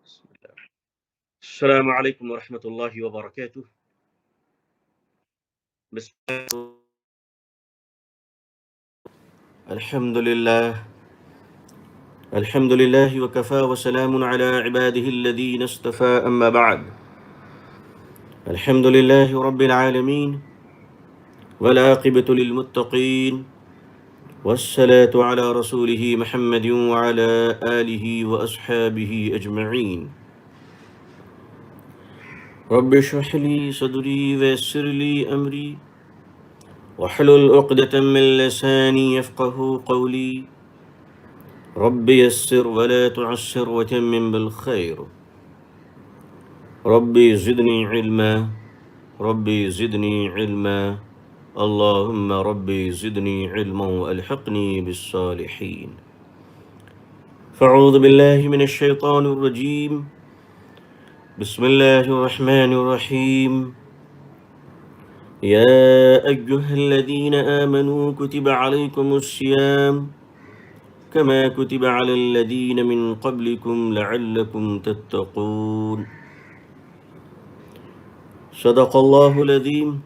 بسم الله. السلام عليكم ورحمة الله وبركاته. بسم الله. الحمد لله وكفى وسلام على عباده الذين اصطفى أما بعد. الحمد لله رب العالمين والعاقبة للمتقين والصلاة على رسوله محمد وعلى آله وأصحابه أجمعين. رب اشرح لي صدري ويسر لي أمري واحلل عقدة من لساني يفقه قولي. رب يسر ولا تعسر وتمم بالخير. ربي زدني علما ربي زدني علما اللهم ربي زدني علما وألحقني بالصالحين. فأعوذ بالله من الشيطان الرجيم. بسم الله الرحمن الرحيم. يا أيها الذين آمنوا كتب عليكم الصيام كما كتب على الذين من قبلكم لعلكم تتقون. صدق الله العظيم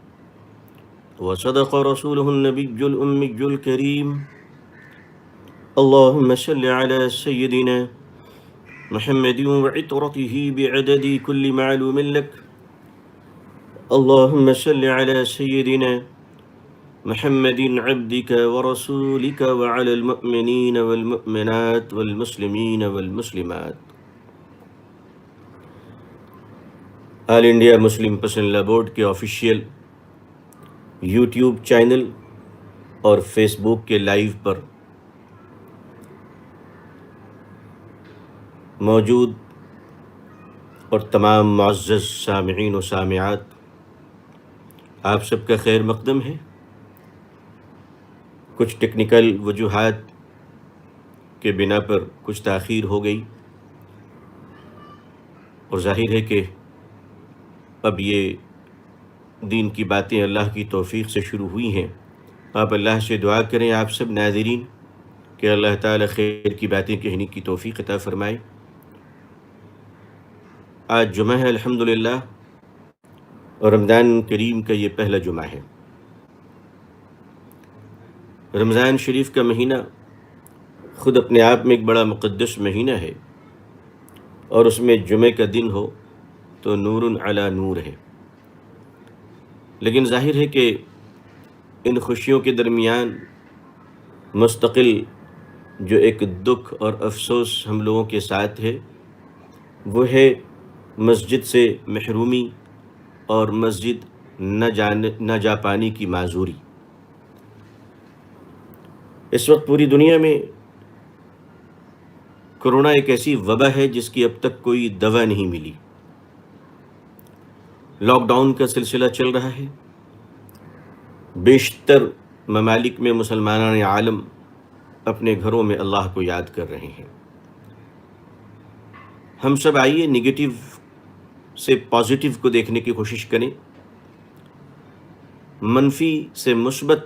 وصدق رسوله النبي الأمي الكريم. اللهم صل على سيدنا محمد وعطرته بعدد كل معلوم لك. اللهم صل على سيدنا محمد عبدك ورسولك وعلى المؤمنين والمؤمنات والمسلمين والمسلمات. آل انڈیا مسلم پسند لا بورڈ کے آفیشیل یوٹیوب چینل اور فیس بک کے لائیو پر موجود اور تمام معزز سامعین و سامعات، آپ سب کا خیر مقدم ہے۔ کچھ ٹیکنیکل وجوہات کے بنا پر کچھ تاخیر ہو گئی، اور ظاہر ہے کہ اب یہ دین کی باتیں اللہ کی توفیق سے شروع ہوئی ہیں۔ آپ اللہ سے دعا کریں آپ سب ناظرین کہ اللہ تعالی خیر کی باتیں کہنے کی توفیق عطا فرمائے۔ آج جمعہ ہے الحمدللہ، اور رمضان کریم کا یہ پہلا جمعہ ہے۔ رمضان شریف کا مہینہ خود اپنے آپ میں ایک بڑا مقدس مہینہ ہے، اور اس میں جمعہ کا دن ہو تو نور علی نور ہے۔ لیکن ظاہر ہے کہ ان خوشیوں کے درمیان مستقل جو ایک دکھ اور افسوس ہم لوگوں کے ساتھ ہے، وہ ہے مسجد سے محرومی اور مسجد نہ جا پانے کی معذوری۔ اس وقت پوری دنیا میں کرونا ایک ایسی وبا ہے جس کی اب تک کوئی دوا نہیں ملی۔ لاک ڈاؤن کا سلسلہ چل رہا ہے۔ بیشتر ممالک میں مسلمانان عالم اپنے گھروں میں اللہ کو یاد کر رہے ہیں۔ ہم سب آئیے نگیٹو سے پازیٹیو کو دیکھنے کی کوشش کریں، منفی سے مثبت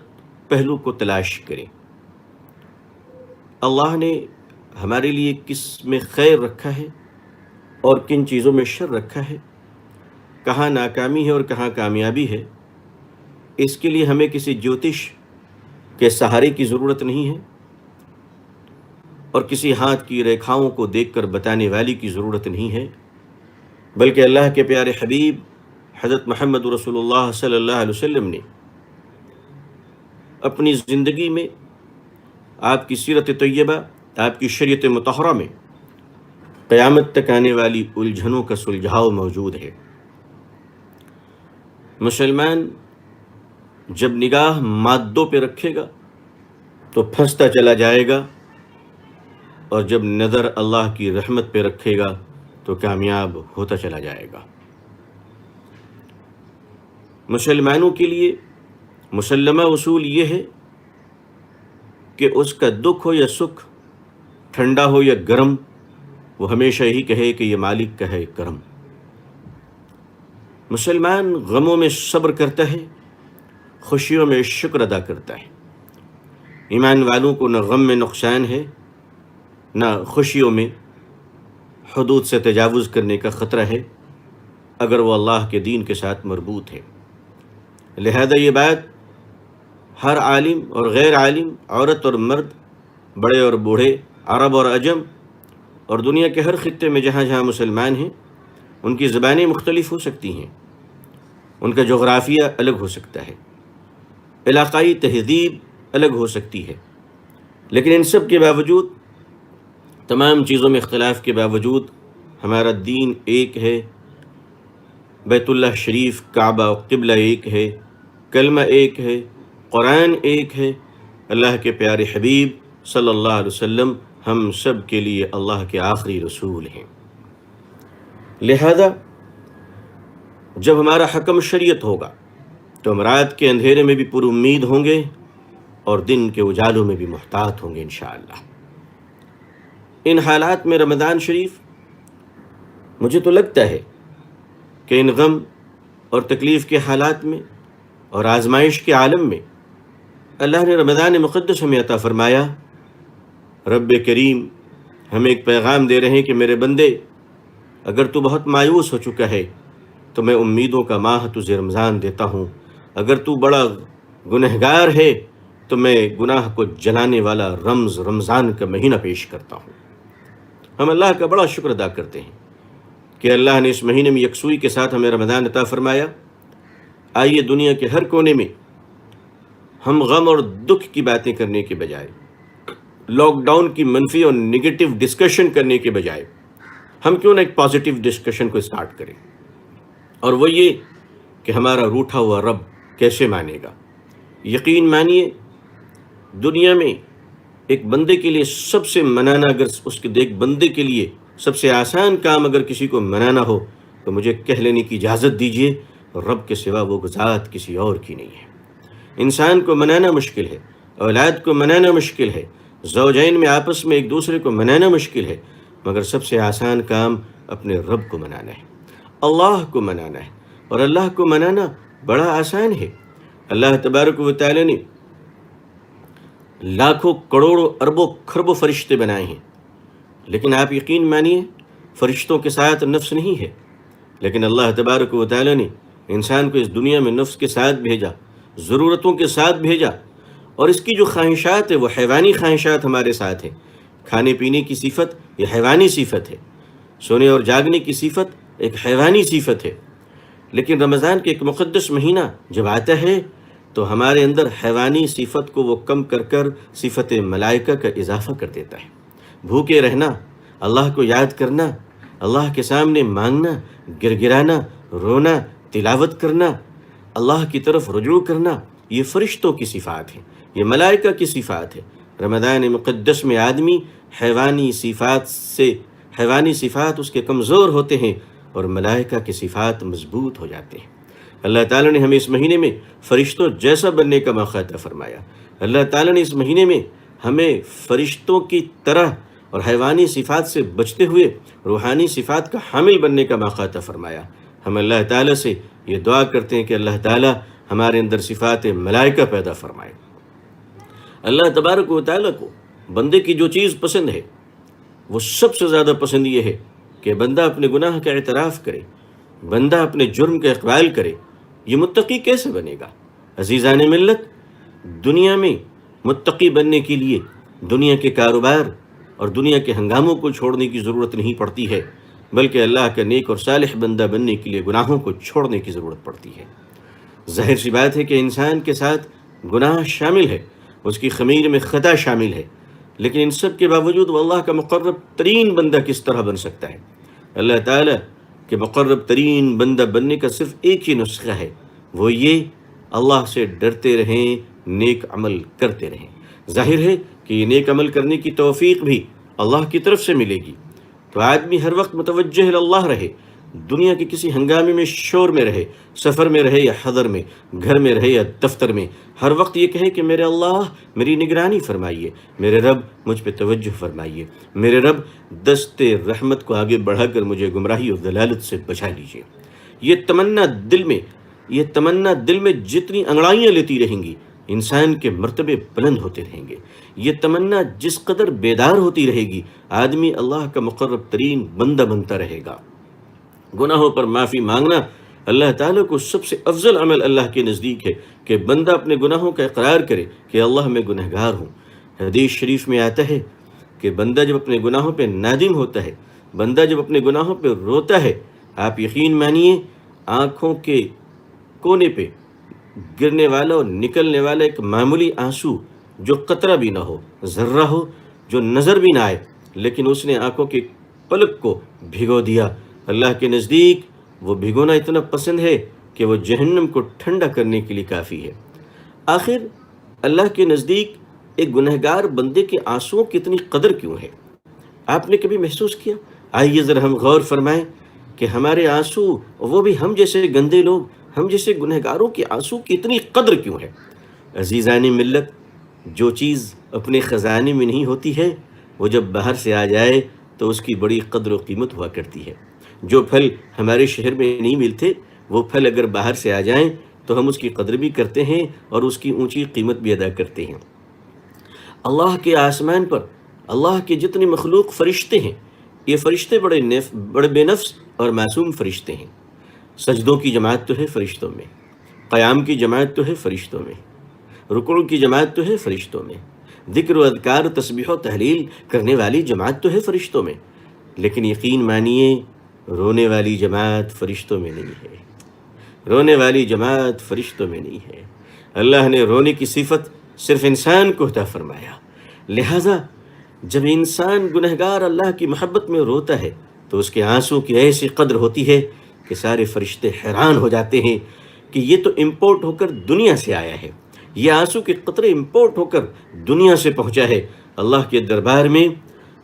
پہلو کو تلاش کریں۔ اللہ نے ہمارے لیے کس میں خیر رکھا ہے اور کن چیزوں میں شر رکھا ہے، کہاں ناکامی ہے اور کہاں کامیابی ہے، اس کے لیے ہمیں کسی جوتش کے سہارے کی ضرورت نہیں ہے، اور کسی ہاتھ کی ریکھاؤں کو دیکھ کر بتانے والی کی ضرورت نہیں ہے، بلکہ اللہ کے پیارے حبیب حضرت محمد رسول اللہ صلی اللہ علیہ وسلم نے اپنی زندگی میں آپ کی سیرت طیبہ، آپ کی شریعت مطہرہ میں قیامت تک آنے والی الجھنوں کا سلجھاؤ موجود ہے۔ مسلمان جب نگاہ مادوں پہ رکھے گا تو پھنستا چلا جائے گا، اور جب نظر اللہ کی رحمت پہ رکھے گا تو کامیاب ہوتا چلا جائے گا۔ مسلمانوں کے لیے مسلمہ اصول یہ ہے کہ اس کا دکھ ہو یا سکھ، ٹھنڈا ہو یا گرم، وہ ہمیشہ ہی کہے کہ یہ مالک کا ہے کرم۔ مسلمان غموں میں صبر کرتا ہے، خوشیوں میں شکر ادا کرتا ہے۔ ایمان والوں کو نہ غم میں نقصان ہے، نہ خوشیوں میں حدود سے تجاوز کرنے کا خطرہ ہے اگر وہ اللہ کے دین کے ساتھ مربوط ہے۔ لہذا یہ بات ہر عالم اور غیر عالم، عورت اور مرد، بڑے اور بوڑھے، عرب اور عجم، اور دنیا کے ہر خطے میں جہاں جہاں مسلمان ہیں، ان کی زبانیں مختلف ہو سکتی ہیں، ان کا جغرافیہ الگ ہو سکتا ہے، علاقائی تہذیب الگ ہو سکتی ہے، لیکن ان سب کے باوجود، تمام چیزوں میں اختلاف کے باوجود، ہمارا دین ایک ہے، بیت اللہ شریف، کعبہ و قبلہ ایک ہے، کلمہ ایک ہے، قرآن ایک ہے، اللہ کے پیارے حبیب صلی اللہ علیہ وسلم ہم سب کے لیے اللہ کے آخری رسول ہیں۔ لہذا جب ہمارا حکم شریعت ہوگا تو ہم رات کے اندھیرے میں بھی پر امید ہوں گے اور دن کے اجالوں میں بھی محتاط ہوں گے انشاءاللہ۔ ان حالات میں رمضان شریف، مجھے تو لگتا ہے کہ ان غم اور تکلیف کے حالات میں اور آزمائش کے عالم میں اللہ نے رمضان مقدس ہمیں عطا فرمایا۔ رب کریم ہمیں ایک پیغام دے رہے ہیں کہ میرے بندے، اگر تو بہت مایوس ہو چکا ہے تو میں امیدوں کا ماہ تجھے رمضان دیتا ہوں، اگر تو بڑا گنہگار ہے تو میں گناہ کو جلانے والا رمضان کا مہینہ پیش کرتا ہوں۔ ہم اللہ کا بڑا شکر ادا کرتے ہیں کہ اللہ نے اس مہینے میں یکسوئی کے ساتھ ہمیں رمضان عطا فرمایا۔ آئیے دنیا کے ہر کونے میں ہم غم اور دکھ کی باتیں کرنے کے بجائے، لاک ڈاؤن کی منفی اور نگیٹو ڈسکشن کرنے کے بجائے، ہم کیوں نہ ایک پازیٹیو ڈسکشن کو اسٹارٹ کریں، اور وہ یہ کہ ہمارا روٹھا ہوا رب کیسے مانے گا۔ یقین مانیے، دنیا میں ایک بندے کے لیے سب سے منانا، اگر اس کے ایک بندے کے لیے سب سے آسان کام اگر کسی کو منانا ہو تو مجھے کہہ لینے کی اجازت دیجیے، رب کے سوا وہ ذات کسی اور کی نہیں ہے۔ انسان کو منانا مشکل ہے، اولاد کو منانا مشکل ہے، زوجین میں آپس میں ایک دوسرے کو منانا مشکل ہے، مگر سب سے آسان کام اپنے رب کو منانا ہے، اللہ کو منانا ہے، اور اللہ کو منانا بڑا آسان ہے۔ اللہ تبارک و تعالی نے لاکھوں کروڑوں اربوں خربوں فرشتے بنائے ہیں، لیکن آپ یقین مانیے فرشتوں کے ساتھ نفس نہیں ہے، لیکن اللہ تبارک و تعالی نے انسان کو اس دنیا میں نفس کے ساتھ بھیجا، ضرورتوں کے ساتھ بھیجا، اور اس کی جو خواہشات ہے وہ حیوانی خواہشات ہمارے ساتھ ہیں۔ کھانے پینے کی صفت یہ حیوانی صفت ہے، سونے اور جاگنے کی صفت ایک حیوانی صفت ہے، لیکن رمضان کے ایک مقدس مہینہ جب آتا ہے تو ہمارے اندر حیوانی صفت کو وہ کم کر کر صفت ملائکہ کا اضافہ کر دیتا ہے۔ بھوکے رہنا، اللہ کو یاد کرنا، اللہ کے سامنے مانگنا، گر گرانا، رونا، تلاوت کرنا، اللہ کی طرف رجوع کرنا، یہ فرشتوں کی صفات ہیں، یہ ملائکہ کی صفات ہے۔ رمضان مقدس میں آدمی حیوانی صفات اس کے کمزور ہوتے ہیں اور ملائکہ کی صفات مضبوط ہو جاتے ہیں۔ اللہ تعالیٰ نے ہمیں اس مہینے میں فرشتوں جیسا بننے کا موقع عطا فرمایا۔ اللہ تعالیٰ نے اس مہینے میں ہمیں فرشتوں کی طرح اور حیوانی صفات سے بچتے ہوئے روحانی صفات کا حامل بننے کا موقع عطا فرمایا۔ ہم اللہ تعالیٰ سے یہ دعا کرتے ہیں کہ اللہ تعالیٰ ہمارے اندر صفات ملائکہ پیدا فرمائے۔ اللہ تبارک و تعالیٰ کو بندے کی جو چیز پسند ہے وہ سب سے زیادہ پسند یہ ہے کہ بندہ اپنے گناہ کا اعتراف کرے، بندہ اپنے جرم کا اقبال کرے۔ یہ متقی کیسے بنے گا؟ عزیزان ملت، دنیا میں متقی بننے کے لیے دنیا کے کاروبار اور دنیا کے ہنگاموں کو چھوڑنے کی ضرورت نہیں پڑتی ہے، بلکہ اللہ کا نیک اور صالح بندہ بننے کے لیے گناہوں کو چھوڑنے کی ضرورت پڑتی ہے۔ ظاہر سی بات ہے کہ انسان کے ساتھ گناہ شامل ہے، اس کی خمیر میں خطا شامل ہے، لیکن ان سب کے باوجود وہ اللہ کا مقرب ترین بندہ کس طرح بن سکتا ہے؟ اللہ تعالیٰ کہ مقرب ترین بندہ بننے کا صرف ایک ہی نسخہ ہے، وہ یہ اللہ سے ڈرتے رہیں، نیک عمل کرتے رہیں۔ ظاہر ہے کہ یہ نیک عمل کرنے کی توفیق بھی اللہ کی طرف سے ملے گی، تو آدمی ہر وقت متوجہ اللہ رہے، دنیا کے کسی ہنگامے میں، شور میں رہے، سفر میں رہے یا حضر میں، گھر میں رہے یا دفتر میں، ہر وقت یہ کہے کہ میرے اللہ میری نگرانی فرمائیے، میرے رب مجھ پہ توجہ فرمائیے، میرے رب دست رحمت کو آگے بڑھا کر مجھے گمراہی اور ضلالت سے بچا لیجیے۔ یہ تمنا دل میں جتنی انگڑائیاں لیتی رہیں گی، انسان کے مرتبے بلند ہوتے رہیں گے۔ یہ تمنا جس قدر بیدار ہوتی رہے گی، آدمی اللہ کا مقرب ترین بندہ بنتا رہے گا۔ گناہوں پر معافی مانگنا اللہ تعالیٰ کو سب سے افضل عمل اللہ کے نزدیک ہے کہ بندہ اپنے گناہوں کا اقرار کرے کہ اللہ میں گنہگار ہوں۔ حدیث شریف میں آتا ہے کہ بندہ جب اپنے گناہوں پہ نادم ہوتا ہے، بندہ جب اپنے گناہوں پہ روتا ہے، آپ یقین مانیے آنکھوں کے کونے پہ گرنے والا اور نکلنے والا ایک معمولی آنسو جو قطرہ بھی نہ ہو، ذرہ ہو، جو نظر بھی نہ آئے، لیکن اس نے آنکھوں کے پلک کو بھگو دیا، اللہ کے نزدیک وہ بھگونا اتنا پسند ہے کہ وہ جہنم کو ٹھنڈا کرنے کے لیے کافی ہے۔ آخر اللہ کے نزدیک ایک گنہگار بندے کے آنسوؤں کی اتنی قدر کیوں ہے؟ آپ نے کبھی محسوس کیا؟ آئیے ذرا ہم غور فرمائیں کہ ہمارے آنسو، وہ بھی ہم جیسے گندے لوگ، ہم جیسے گنہگاروں کے آنسو کی اتنی قدر کیوں ہے؟ عزیزان ملت، جو چیز اپنے خزانے میں نہیں ہوتی ہے وہ جب باہر سے آ جائے تو اس کی بڑی قدر و قیمت ہوا کرتی ہے۔ جو پھل ہمارے شہر میں نہیں ملتے، وہ پھل اگر باہر سے آ جائیں تو ہم اس کی قدر بھی کرتے ہیں اور اس کی اونچی قیمت بھی ادا کرتے ہیں۔ اللہ کے آسمان پر اللہ کے جتنے مخلوق فرشتے ہیں، یہ فرشتے بڑے بے نفس اور معصوم فرشتے ہیں۔ سجدوں کی جماعت تو ہے فرشتوں میں، قیام کی جماعت تو ہے فرشتوں میں، رکوع کی جماعت تو ہے فرشتوں میں، ذکر و اذکار، تسبیح و تحلیل کرنے والی جماعت تو ہے فرشتوں میں، لیکن یقین مانیے رونے والی جماعت فرشتوں میں نہیں ہے، رونے والی جماعت فرشتوں میں نہیں ہے۔ اللہ نے رونے کی صفت صرف انسان کو عطا فرمایا، لہٰذا جب انسان گنہگار اللہ کی محبت میں روتا ہے تو اس کے آنسو کی ایسی قدر ہوتی ہے کہ سارے فرشتے حیران ہو جاتے ہیں کہ یہ تو امپورٹ ہو کر دنیا سے آیا ہے، یہ آنسو کے قطرے امپورٹ ہو کر دنیا سے پہنچا ہے اللہ کے دربار میں،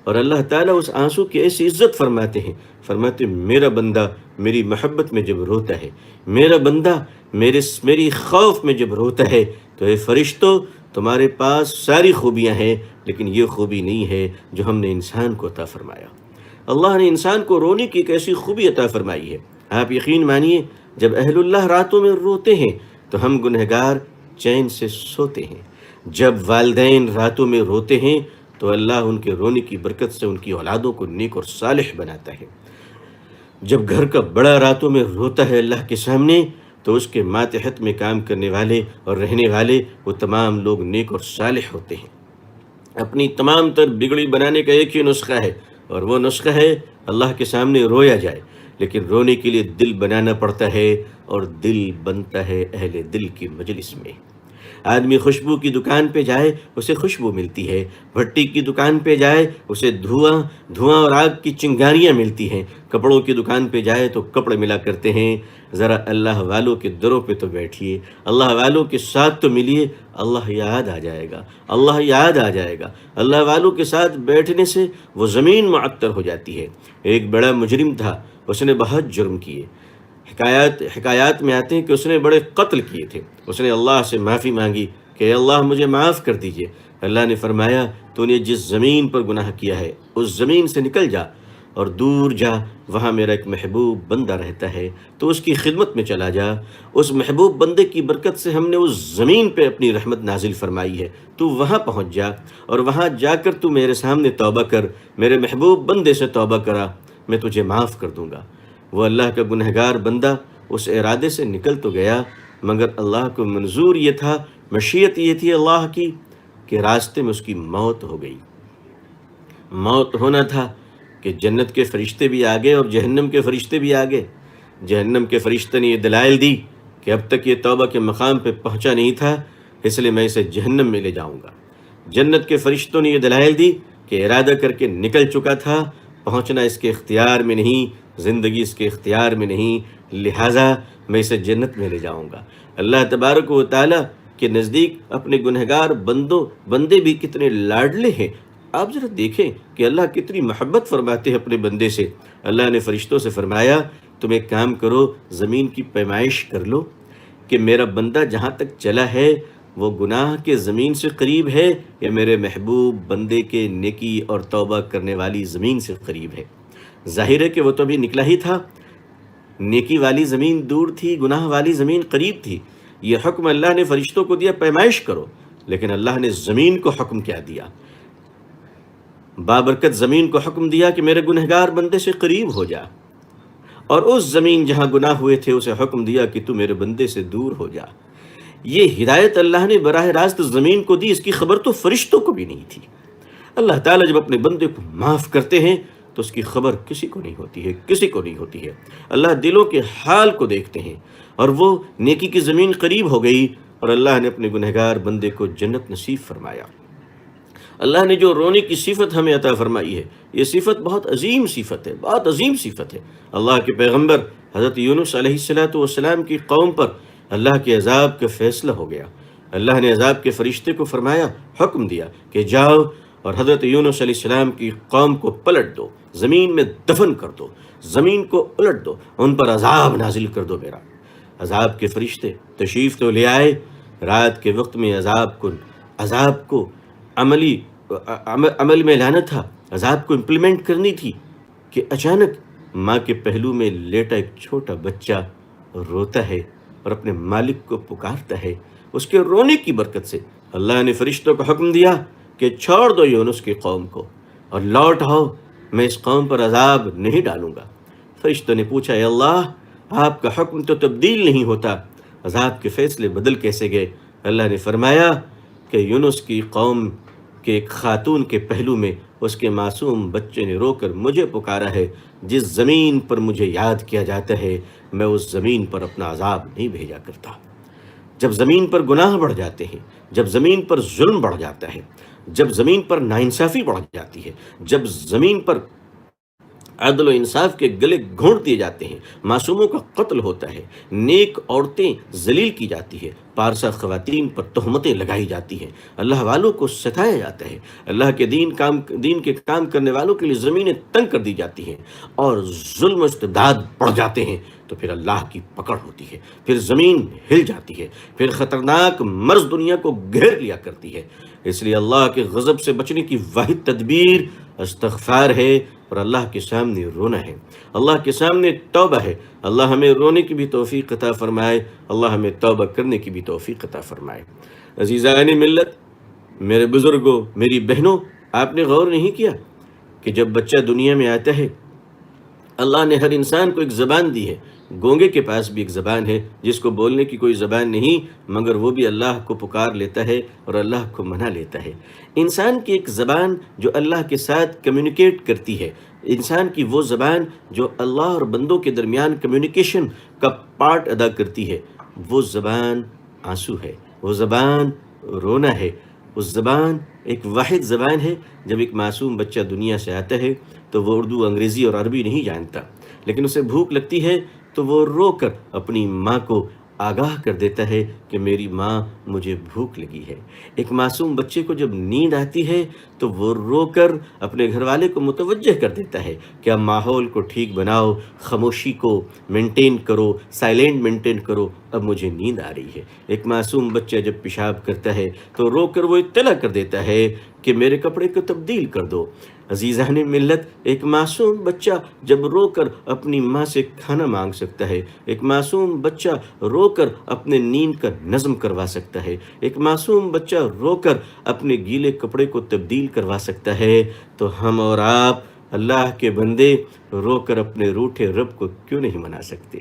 اور اللہ تعالیٰ اس آنسو کی ایسی عزت فرماتے ہیں، فرماتے میرا بندہ میری محبت میں جب روتا ہے، میرا بندہ میری خوف میں جب روتا ہے تو اے فرشتوں، تمہارے پاس ساری خوبیاں ہیں لیکن یہ خوبی نہیں ہے جو ہم نے انسان کو عطا فرمایا۔ اللہ نے انسان کو رونے کی ایک ایسی خوبی عطا فرمائی ہے۔ آپ یقین مانیے جب اہل اللہ راتوں میں روتے ہیں تو ہم گنہگار چین سے سوتے ہیں، جب والدین راتوں میں روتے ہیں تو اللہ ان کے رونے کی برکت سے ان کی اولادوں کو نیک اور صالح بناتا ہے، جب گھر کا بڑا راتوں میں روتا ہے اللہ کے سامنے تو اس کے ماتحت میں کام کرنے والے اور رہنے والے وہ تمام لوگ نیک اور صالح ہوتے ہیں۔ اپنی تمام تر بگڑی بنانے کا ایک ہی نسخہ ہے، اور وہ نسخہ ہے اللہ کے سامنے رویا جائے، لیکن رونے کے لیے دل بنانا پڑتا ہے، اور دل بنتا ہے اہل دل کی مجلس میں۔ آدمی خوشبو کی دکان پہ جائے اسے خوشبو ملتی ہے، بھٹی کی دکان پہ جائے اسے دھواں اور آگ کی چنگاریاں ملتی ہیں، کپڑوں کی دکان پہ جائے تو کپڑے ملا کرتے ہیں۔ ذرا اللہ والوں کے دروں پہ تو بیٹھیے، اللہ والوں کے ساتھ تو ملیے، اللہ یاد آ جائے گا، اللہ یاد آ جائے گا۔ اللہ والوں کے ساتھ بیٹھنے سے وہ زمین معطر ہو جاتی ہے۔ ایک بڑا مجرم تھا، اس نے بہت جرم کیے، حکایات میں آتے ہیں کہ اس نے بڑے قتل کیے تھے۔ اس نے اللہ سے معافی مانگی کہ اللہ مجھے معاف کر دیجئے۔ اللہ نے فرمایا تو نے جس زمین پر گناہ کیا ہے اس زمین سے نکل جا اور دور جا، وہاں میرا ایک محبوب بندہ رہتا ہے، تو اس کی خدمت میں چلا جا۔ اس محبوب بندے کی برکت سے ہم نے اس زمین پہ اپنی رحمت نازل فرمائی ہے، تو وہاں پہنچ جا، اور وہاں جا کر تو میرے سامنے توبہ کر، میرے محبوب بندے سے توبہ کرا، میں تجھے معاف کر دوں گا۔ وہ اللہ کا گنہگار بندہ اس ارادے سے نکل تو گیا، مگر اللہ کو منظور یہ تھا، مشیت یہ تھی اللہ کی کہ راستے میں اس کی موت ہو گئی۔ موت ہونا تھا کہ جنت کے فرشتے بھی آگے اور جہنم کے فرشتے بھی آگے۔ جہنم کے فرشتے نے یہ دلائل دی کہ اب تک یہ توبہ کے مقام پہ پہنچا نہیں تھا، اس لیے میں اسے جہنم میں لے جاؤں گا۔ جنت کے فرشتوں نے یہ دلائل دی کہ ارادہ کر کے نکل چکا تھا، پہنچنا اس کے اختیار میں نہیں، زندگی اس کے اختیار میں نہیں، لہٰذا میں اسے جنت میں لے جاؤں گا۔ اللہ تبارک و تعالیٰ کے نزدیک اپنے گنہگار بندے بھی کتنے لاڈلے ہیں۔ آپ ذرا دیکھیں کہ اللہ کتنی محبت فرماتے ہیں اپنے بندے سے۔ اللہ نے فرشتوں سے فرمایا تم ایک کام کرو، زمین کی پیمائش کر لو کہ میرا بندہ جہاں تک چلا ہے وہ گناہ کے زمین سے قریب ہے یا میرے محبوب بندے کے نیکی اور توبہ کرنے والی زمین سے قریب ہے۔ ظاہر ہے کہ وہ تو ابھی نکلا ہی تھا، نیکی والی زمین دور تھی، گناہ والی زمین قریب تھی، یہ حکم اللہ نے فرشتوں کو دیا پیمائش کرو، لیکن اللہ نے زمین کو حکم کیا دیا؟ بابرکت زمین کو حکم دیا کہ میرے گنہگار بندے سے قریب ہو جا، اور اس زمین جہاں گناہ ہوئے تھے اسے حکم دیا کہ تو میرے بندے سے دور ہو جا۔ یہ ہدایت اللہ نے براہ راست زمین کو دی، اس کی خبر تو فرشتوں کو بھی نہیں تھی۔ اللہ تعالیٰ جب اپنے بندے کو معاف کرتے ہیں تو اس کی خبر کسی کو نہیں ہوتی ہے، کسی کو نہیں ہوتی ہے۔ اللہ دلوں کے حال کو دیکھتے ہیں، اور وہ نیکی کی زمین قریب ہو گئی، اور اللہ نے اپنے گنہگار بندے کو جنت نصیب فرمایا۔ اللہ نے جو رونے کی صفت ہمیں عطا فرمائی ہے، یہ صفت بہت عظیم صفت ہے، بہت عظیم صفت ہے۔ اللہ کے پیغمبر حضرت یونس علیہ السلام کی قوم پر اللہ کے عذاب کا فیصلہ ہو گیا۔ اللہ نے عذاب کے فرشتے کو فرمایا، حکم دیا کہ جاؤ اور حضرت یونس علیہ السلام کی قوم کو پلٹ دو، زمین میں دفن کر دو، زمین کو الٹ دو، ان پر عذاب نازل کر دو میرا۔ عذاب کے فرشتے تشریف تو لے آئے، رات کے وقت میں عذاب کو عمل میں لانا تھا، عذاب کو امپلیمنٹ کرنی تھی، کہ اچانک ماں کے پہلو میں لیٹا ایک چھوٹا بچہ روتا ہے اور اپنے مالک کو پکارتا ہے۔ اس کے رونے کی برکت سے اللہ نے فرشتوں کو حکم دیا کہ چھوڑ دو یونس کی قوم کو اور لوٹ آؤ، میں اس قوم پر عذاب نہیں ڈالوں گا۔ فرشتوں نے پوچھا، اے اللہ، آپ کا حکم تو تبدیل نہیں ہوتا، عذاب کے فیصلے بدل کیسے گئے؟ اللہ نے فرمایا کہ یونس کی قوم کے ایک خاتون کے پہلو میں اس کے معصوم بچے نے رو کر مجھے پکارا ہے، جس زمین پر مجھے یاد کیا جاتا ہے میں اس زمین پر اپنا عذاب نہیں بھیجا کرتا۔ جب زمین پر گناہ بڑھ جاتے ہیں، جب زمین پر ظلم بڑھ جاتا ہے، جب زمین پر ناانصافی بڑھ جاتی ہے، جب زمین پر عدل و انصاف کے گلے گھونٹ دیے جاتے ہیں، معصوموں کا قتل ہوتا ہے، نیک عورتیں ذلیل کی جاتی ہے، پارسا خواتین پر تہمتیں لگائی جاتی ہیں، اللہ والوں کو ستایا جاتا ہے، اللہ کے دین کے کام کرنے والوں کے لیے زمینیں تنگ کر دی جاتی ہیں، اور ظلم و استبداد بڑھ جاتے ہیں، تو پھر اللہ کی پکڑ ہوتی ہے، پھر زمین ہل جاتی ہے، پھر خطرناک مرض دنیا کو گھیر لیا کرتی ہے۔ اس لیے اللہ کے غضب سے بچنے کی واحد تدبیر استغفار ہے، اور اللہ کے سامنے رونا ہے، اللہ کے سامنے توبہ ہے۔ اللہ ہمیں رونے کی بھی توفیق عطا فرمائے، اللہ ہمیں توبہ کرنے کی بھی توفیق عطا فرمائے۔ عزیزان ملت، میرے بزرگوں، میری بہنوں، آپ نے غور نہیں کیا کہ جب بچہ دنیا میں آتا ہے، اللہ نے ہر انسان کو ایک زبان دی ہے۔ گونگے کے پاس بھی ایک زبان ہے، جس کو بولنے کی کوئی زبان نہیں، مگر وہ بھی اللہ کو پکار لیتا ہے اور اللہ کو منا لیتا ہے۔ انسان کی ایک زبان جو اللہ کے ساتھ کمیونیکیٹ کرتی ہے، انسان کی وہ زبان جو اللہ اور بندوں کے درمیان کمیونیکیشن کا پارٹ ادا کرتی ہے، وہ زبان آنسو ہے، وہ زبان رونا ہے، وہ زبان ایک واحد زبان ہے۔ جب ایک معصوم بچہ دنیا سے آتا ہے تو وہ اردو، انگریزی اور عربی نہیں جانتا، لیکن اسے بھوک لگتی ہے تو وہ رو کر اپنی ماں کو آگاہ کر دیتا ہے کہ میری ماں، مجھے بھوک لگی ہے۔ ایک معصوم بچے کو جب نیند آتی ہے تو وہ رو کر اپنے گھر والے کو متوجہ کر دیتا ہے کہ اب ماحول کو ٹھیک بناؤ، خاموشی کو مینٹین کرو، سائلنٹ مینٹین کرو، اب مجھے نیند آ رہی ہے۔ ایک معصوم بچہ جب پیشاب کرتا ہے تو رو کر وہ اطلاع کر دیتا ہے کہ میرے کپڑے کو تبدیل کر دو۔ عزیزان ملت، ایک معصوم بچہ جب رو کر اپنی ماں سے کھانا مانگ سکتا ہے، ایک معصوم بچہ رو کر اپنے نیند کا نظم کروا سکتا ہے، ایک معصوم بچہ رو کر اپنے گیلے کپڑے کو تبدیل کروا سکتا ہے، تو ہم اور آپ اللہ کے بندے رو کر اپنے روٹھے رب کو کیوں نہیں منا سکتے؟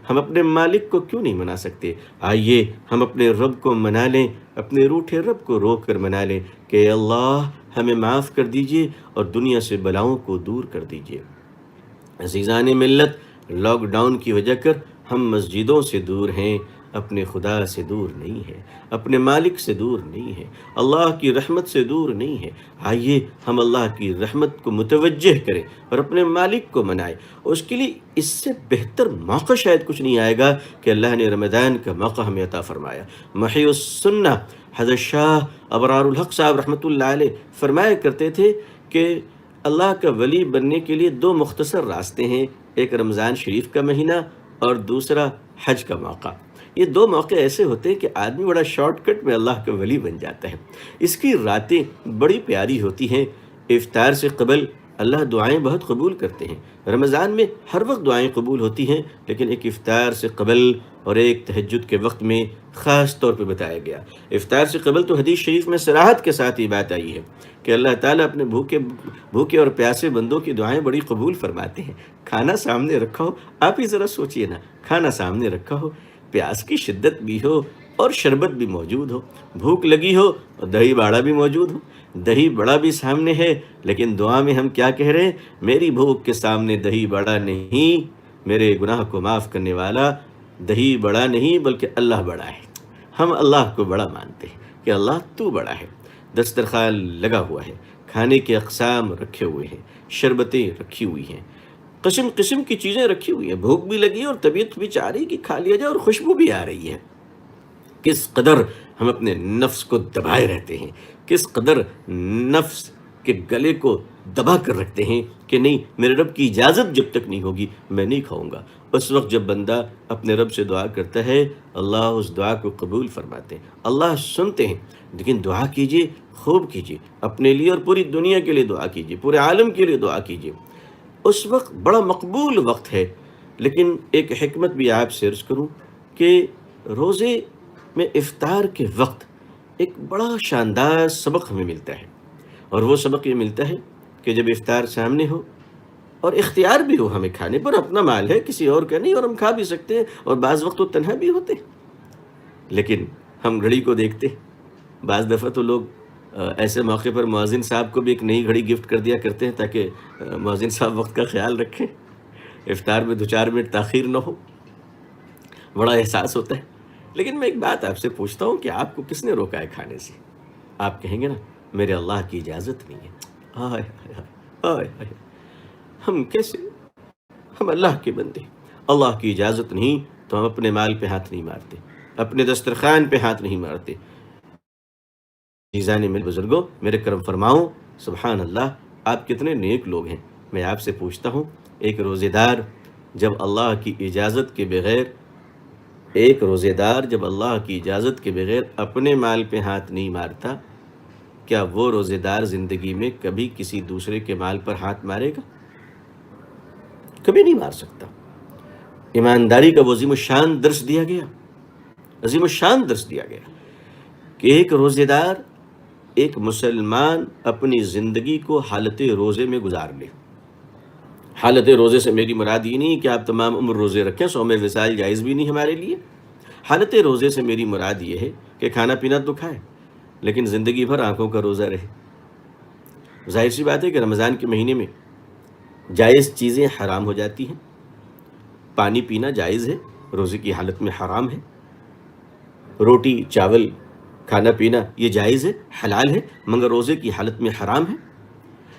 ہم اپنے مالک کو کیوں نہیں منا سکتے؟ آئیے ہم اپنے رب کو منا لیں، اپنے روٹھے رب کو رو کر منا لیں کہ اے اللہ ہمیں معاف کر دیجئے اور دنیا سے بلاؤں کو دور کر دیجئے۔ عزیزان ملت، لاک ڈاؤن کی وجہ کر ہم مسجدوں سے دور ہیں، اپنے خدا سے دور نہیں ہے، اپنے مالک سے دور نہیں ہے، اللہ کی رحمت سے دور نہیں ہے۔ آئیے ہم اللہ کی رحمت کو متوجہ کریں اور اپنے مالک کو منائیں۔ اس کے لیے اس سے بہتر موقع شاید کچھ نہیں آئے گا کہ اللہ نے رمضان کا موقع ہمیں عطا فرمایا۔ محی السنہ حضرت شاہ ابرار الحق صاحب رحمۃ اللہ علیہ فرمایا کرتے تھے کہ اللہ کا ولی بننے کے لیے دو مختصر راستے ہیں، ایک رمضان شریف کا مہینہ اور دوسرا حج کا موقع۔ یہ دو موقع ایسے ہوتے ہیں کہ آدمی بڑا شارٹ کٹ میں اللہ کا ولی بن جاتا ہے۔ اس کی راتیں بڑی پیاری ہوتی ہیں، افطار سے قبل اللہ دعائیں بہت قبول کرتے ہیں۔ رمضان میں ہر وقت دعائیں قبول ہوتی ہیں، لیکن ایک افطار سے قبل اور ایک تہجد کے وقت میں خاص طور پہ بتایا گیا۔ افطار سے قبل تو حدیث شریف میں صراحت کے ساتھ یہ بات آئی ہے کہ اللہ تعالیٰ اپنے بھوکے اور پیاسے بندوں کی دعائیں بڑی قبول فرماتے ہیں۔ کھانا سامنے رکھا ہو، آپ ہی ذرا سوچئے نا، کھانا سامنے رکھا ہو، پیاس کی شدت بھی ہو اور شربت بھی موجود ہو، بھوک لگی ہو اور دہی باڑا بھی موجود ہو، دہی بڑا بھی سامنے ہے، لیکن دعا میں ہم کیا کہہ رہے ہیں؟ میری بھوک کے سامنے دہی بڑا نہیں، میرے گناہ کو معاف کرنے والا دہی بڑا نہیں بلکہ اللہ بڑا ہے۔ ہم اللہ کو بڑا مانتے ہیں کہ اللہ تو بڑا ہے۔ دسترخوان لگا ہوا ہے، کھانے کے اقسام رکھے ہوئے ہیں، شربتیں رکھی ہوئی ہیں، قسم قسم کی چیزیں رکھی ہوئی ہیں، بھوک بھی لگی ہے اور طبیعت بھی چاہ رہی کہ کھا لیا جائے اور خوشبو بھی آ رہی ہے۔ کس قدر ہم اپنے نفس کو دبائے رہتے ہیں، کس قدر نفس کے گلے کو دبا کر رکھتے ہیں کہ نہیں، میرے رب کی اجازت جب تک نہیں ہوگی میں نہیں کھاؤں گا۔ اس وقت جب بندہ اپنے رب سے دعا کرتا ہے، اللہ اس دعا کو قبول فرماتے ہیں، اللہ سنتے ہیں۔ لیکن دعا کیجئے، خوب کیجئے، اپنے لیے اور پوری دنیا کے لیے دعا کیجئے، پورے عالم کے لیے دعا کیجئے۔ اس وقت بڑا مقبول وقت ہے۔ لیکن ایک حکمت بھی آپ سے عرض کروں کہ روزے میں افطار کے وقت ایک بڑا شاندار سبق ہمیں ملتا ہے، اور وہ سبق یہ ملتا ہے کہ جب افطار سامنے ہو اور اختیار بھی ہو ہمیں کھانے پر، اپنا مال ہے کسی اور کا نہیں اور ہم کھا بھی سکتے ہیں، اور بعض وقت تو تنہا بھی ہوتے ہیں، لیکن ہم گھڑی کو دیکھتے ہیں۔ بعض دفعہ تو لوگ ایسے موقع پر مؤذن صاحب کو بھی ایک نئی گھڑی گفٹ کر دیا کرتے ہیں تاکہ مؤذن صاحب وقت کا خیال رکھیں، افطار میں 2-4 منٹ تاخیر نہ ہو، بڑا احساس ہوتا ہے۔ لیکن میں ایک بات آپ سے پوچھتا ہوں کہ آپ کو کس نے روکا ہے کھانے سے؟ آپ کہیں گے نا میرے اللہ کی اجازت نہیں ہے۔ ہائے ہائے ہائے ہائے ہائے، ہم کیسے، ہم اللہ کے بندے، اللہ کی اجازت نہیں تو ہم اپنے مال پہ ہاتھ نہیں مارتے، اپنے دسترخوان پہ ہاتھ نہیں مارتے۔ عزیزان میرے بزرگوں، میرے کرم فرماؤں، سبحان اللہ، آپ کتنے نیک لوگ ہیں۔ میں آپ سے پوچھتا ہوں، ایک روزے دار جب اللہ کی اجازت کے بغیر اپنے مال پہ ہاتھ نہیں مارتا، کیا وہ روزے دار زندگی میں کبھی کسی دوسرے کے مال پر ہاتھ مارے گا؟ کبھی نہیں مار سکتا۔ ایمانداری کا وہ عظیم الشان درس دیا گیا، عظیم الشان درس دیا گیا کہ ایک روزے دار، ایک مسلمان اپنی زندگی کو حالت روزے میں گزار لے۔ حالت روزے سے میری مراد یہ نہیں کہ آپ تمام عمر روزے رکھیں، صوم وصال جائز بھی نہیں ہمارے لیے۔ حالت روزے سے میری مراد یہ ہے کہ کھانا پینا تو کھائے لیکن زندگی بھر آنکھوں کا روزہ رہے۔ ظاہر سی بات ہے کہ رمضان کے مہینے میں جائز چیزیں حرام ہو جاتی ہیں۔ پانی پینا جائز ہے، روزے کی حالت میں حرام ہے۔ روٹی چاول کھانا پینا یہ جائز ہے، حلال ہے، مگر روزے کی حالت میں حرام ہے۔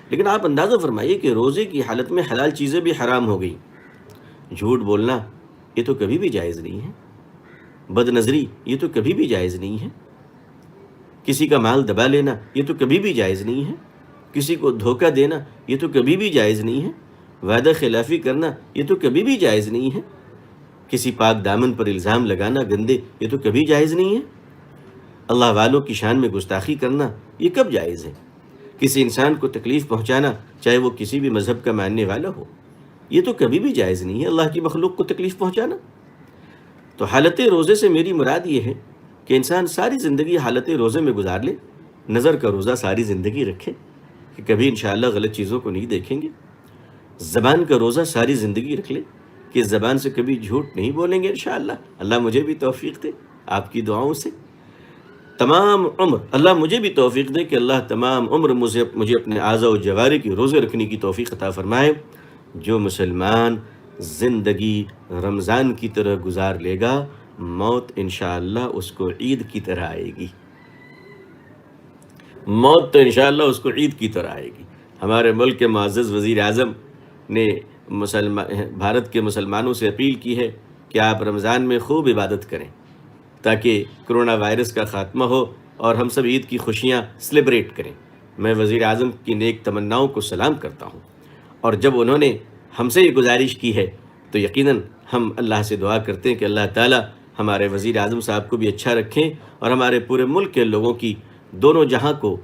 لیکن آپ اندازہ فرمائیے کہ روزے کی حالت میں حلال چیزیں بھی حرام ہو گئی۔ جھوٹ بولنا یہ تو کبھی بھی جائز نہیں ہے، بد نظری یہ تو کبھی بھی جائز نہیں ہے، کسی کا مال دبا لینا یہ تو کبھی بھی جائز نہیں ہے، کسی کو دھوکہ دینا یہ تو کبھی بھی جائز نہیں ہے، وعدہ خلافی کرنا یہ تو کبھی بھی جائز نہیں ہے، کسی پاک دامن پر الزام لگانا گندے یہ تو کبھی جائز نہیں ہے، اللہ والوں کی شان میں گستاخی کرنا یہ کب جائز ہے، کسی انسان کو تکلیف پہنچانا چاہے وہ کسی بھی مذہب کا ماننے والا ہو یہ تو کبھی بھی جائز نہیں ہے، اللہ کی مخلوق کو تکلیف پہنچانا۔ تو حالت روزے سے میری مراد یہ ہے کہ انسان ساری زندگی حالت روزے میں گزار لے، نظر کا روزہ ساری زندگی رکھے کہ کبھی انشاءاللہ غلط چیزوں کو نہیں دیکھیں گے، زبان کا روزہ ساری زندگی رکھ لے کہ زبان سے کبھی جھوٹ نہیں بولیں گے انشاءاللہ۔ اللہ مجھے بھی توفیق دے آپ کی دعاؤں سے، تمام عمر اللہ مجھے بھی توفیق دے کہ اللہ تمام عمر مجھے اپنے اعضاء و جوارح کی روزے رکھنے کی توفیق عطا فرمائے۔ جو مسلمان زندگی رمضان کی طرح گزار لے گا، موت انشاءاللہ اس کو عید کی طرح آئے گی، موت تو انشاءاللہ اس کو عید کی طرح آئے گی۔ ہمارے ملک کے معزز وزیر اعظم نے بھارت کے مسلمانوں سے اپیل کی ہے کہ آپ رمضان میں خوب عبادت کریں تاکہ کرونا وائرس کا خاتمہ ہو اور ہم سب عید کی خوشیاں سیلیبریٹ کریں۔ میں وزیر اعظم کی نیک تمناؤں کو سلام کرتا ہوں، اور جب انہوں نے ہم سے یہ گزارش کی ہے تو یقیناً ہم اللہ سے دعا کرتے ہیں کہ اللہ تعالیٰ ہمارے وزیر اعظم صاحب کو بھی اچھا رکھیں اور ہمارے پورے ملک کے لوگوں کی دونوں جہاں کو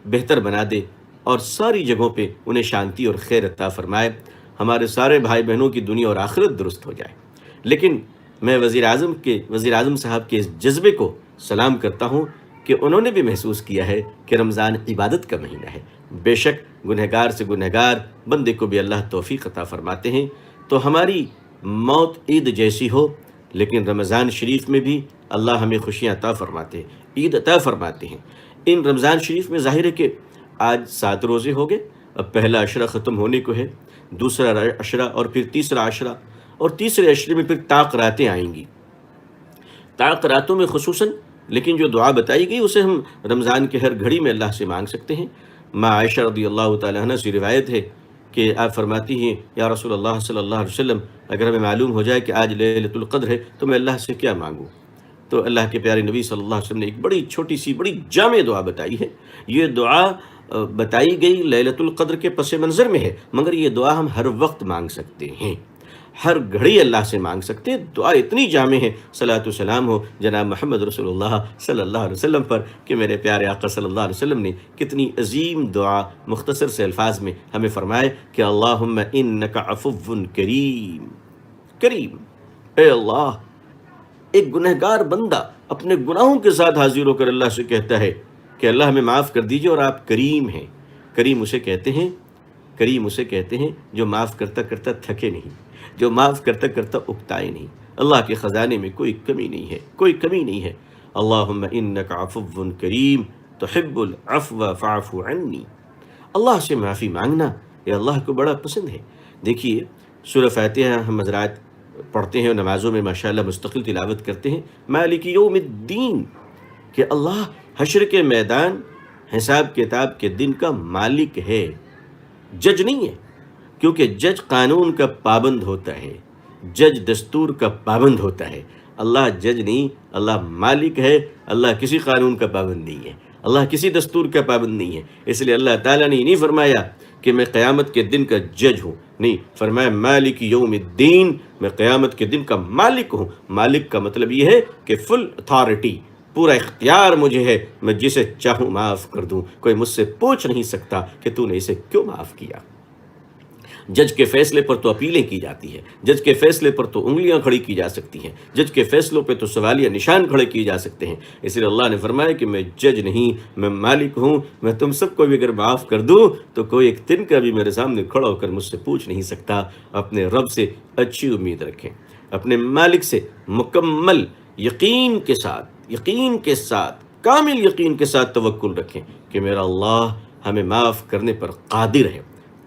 بہتر بنا دے، اور ساری جگہوں پہ انہیں شانتی اور خیر عطا فرمائے، ہمارے سارے بھائی بہنوں کی دنیا اور آخرت درست ہو جائے۔ لیکن میں وزیر اعظم صاحب کے اس جذبے کو سلام کرتا ہوں کہ انہوں نے بھی محسوس کیا ہے کہ رمضان عبادت کا مہینہ ہے۔ بے شک گنہگار سے گنہگار بندے کو بھی اللہ توفیق عطا فرماتے ہیں، تو ہماری موت عید جیسی ہو، لیکن رمضان شریف میں بھی اللہ ہمیں خوشیاں عطا فرماتے ہیں، عید عطا فرماتے ہیں۔ ان رمضان شریف میں ظاہر ہے کہ آج 7 روزے ہو گئے، اب پہلا عشرہ ختم ہونے کو ہے، دوسرا عشرہ اور پھر تیسرا عشرہ، اور تیسرے عشرے میں پھر طاق راتیں آئیں گی۔ طاق راتوں میں خصوصاً لیکن جو دعا بتائی گئی اسے ہم رمضان کے ہر گھڑی میں اللہ سے مانگ سکتے ہیں۔ ماں عائشہ رضی اللہ تعالیٰ عنہ سے روایت ہے کہ آپ فرماتی ہیں، یا رسول اللہ صلی اللہ علیہ وسلم، اگر ہمیں معلوم ہو جائے کہ آج لیلۃ القدر ہے تو میں اللہ سے کیا مانگوں؟ تو اللہ کے پیارے نبی صلی اللہ علیہ وسلم نے ایک بڑی چھوٹی سی بڑی جامع دعا بتائی ہے۔ یہ دعا بتائی گئی لیلۃ القدر کے پس منظر میں ہے، مگر یہ دعا ہم ہر وقت مانگ سکتے ہیں، ہر گھڑی اللہ سے مانگ سکتے ہیں۔ دعا اتنی جامع ہے، صلاۃ و سلام ہو جناب محمد رسول اللہ صلی اللہ علیہ وسلم پر، کہ میرے پیارے آقا صلی اللہ علیہ وسلم نے کتنی عظیم دعا مختصر سے الفاظ میں ہمیں فرمائے کہ اللہم انک عفو کریم، کریم، اے اللہ، ایک گنہگار بندہ اپنے گناہوں کے ساتھ حاضر ہو کر اللہ سے کہتا ہے کہ اللہ ہمیں معاف کر دیجئے، اور آپ کریم ہیں۔ کریم اسے کہتے ہیں، کریم اسے کہتے ہیں جو معاف کرتا کرتا تھکے نہیں، جو معاف کرتا کرتا اکتائے نہیں۔ اللہ کے خزانے میں کوئی کمی نہیں ہے، کوئی کمی نہیں ہے۔ اللہم انک عفو کریم تحب العفو فاعف عنی۔ اللہ سے معافی مانگنا یہ اللہ کو بڑا پسند ہے۔ دیکھیے سورہ فاتحہ ہم حضرات پڑھتے ہیں اور نمازوں میں ماشاءاللہ مستقل تلاوت کرتے ہیں، مالک یوم الدین، کہ اللہ حشر کے میدان، حساب کتاب کے دن کا مالک ہے، جج نہیں ہے، کیونکہ جج قانون کا پابند ہوتا ہے، جج دستور کا پابند ہوتا ہے۔ اللہ جج نہیں، اللہ مالک ہے، اللہ کسی قانون کا پابند نہیں ہے، اللہ کسی دستور کا پابند نہیں ہے۔ اس لیے اللہ تعالیٰ نے یہ نہیں فرمایا کہ میں قیامت کے دن کا جج ہوں، نہیں، فرمایا مالک یوم الدین، میں قیامت کے دن کا مالک ہوں۔ مالک کا مطلب یہ ہے کہ فل اتھارٹی، پورا اختیار مجھے ہے، میں جسے چاہوں معاف کر دوں، کوئی مجھ سے پوچھ نہیں سکتا کہ تو نے اسے کیوں معاف کیا۔ جج کے فیصلے پر تو اپیلیں کی جاتی ہیں، جج کے فیصلے پر تو انگلیاں کھڑی کی جا سکتی ہیں، جج کے فیصلوں پہ تو سوالیہ نشان کھڑے کیے جا سکتے ہیں۔ اس لیے اللہ نے فرمایا کہ میں جج نہیں، میں مالک ہوں، میں تم سب کو بھی اگر معاف کر دوں تو کوئی ایک دن کا بھی میرے سامنے کھڑا ہو کر مجھ سے پوچھ نہیں سکتا۔ اپنے رب سے اچھی امید رکھیں، اپنے مالک سے مکمل یقین کے ساتھ کامل یقین کے ساتھ توکل رکھیں کہ میرا اللہ ہمیں معاف کرنے پر قادر ہے،